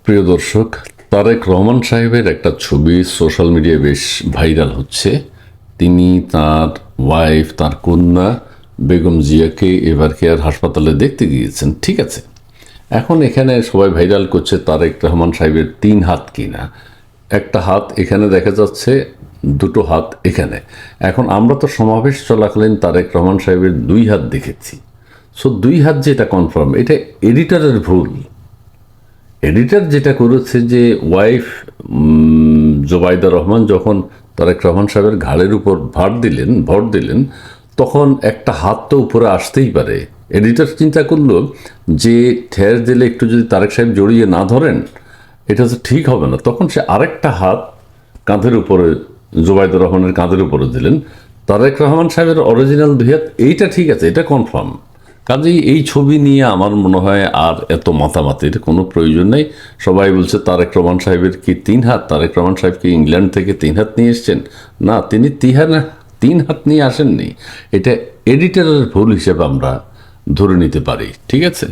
প্রিয় দর্শক, তারেক রহমান সাহেবের একটা ছবি সোশ্যাল মিডিয়ায় বেশ ভাইরাল হচ্ছে। তিনি তার ওয়াইফ, তার কন্যা বেগম জিয়াকে এভার কেয়ার হাসপাতালে দেখতে গিয়েছেন। ঠিক আছে, এখন এখানে সবাই ভাইরাল করছে তারেক রহমান সাহেবের 3 হাত কিনা। একটা হাত এখানে দেখা যাচ্ছে, দুটো হাত এখানে। এখন আমরা তো সমাবেশ চলাকালীন তারেক রহমান সাহেবের 2 হাত দেখেছি। সো 2 হাত যেটা কনফার্ম, এটা এডিটরের ভুল। এডিটর যেটা করেছে যে ওয়াইফ জোবাইদা রহমান যখন তারেক রহমান সাহেবের ঘাড়ের উপর ভর দিলেন তখন একটা হাত তো উপরে আসতেই পারে। এডিটর চিন্তা করলো যে ঠেস দিলে একটু যদি তারেক সাহেব জড়িয়ে না ধরেন এটা তো ঠিক হবে না, তখন সে আরেকটা হাত কাঁধের উপরে, জোবাইদা রহমানের কাঁধের উপরে দিলেন। তারেক রহমান সাহেবের অরিজিনাল 2 হাত, এইটা ঠিক আছে, এটা কনফার্ম। কাজেই এই ছবি নিয়ে আমার মনে হয় আর এত মাতামাতির কোনো প্রয়োজন নেই। সবাই বলছে তারেক রহমান সাহেবের কি 3 হাত, তারেক রহমান সাহেব কি ইংল্যান্ড থেকে 3 হাত নিয়ে এসছেন? না, তিনি 3 হাত নিয়ে আসেননি। এটা এডিটরের ভুল হিসেবে আমরা ধরে নিতে পারি। ঠিক আছে।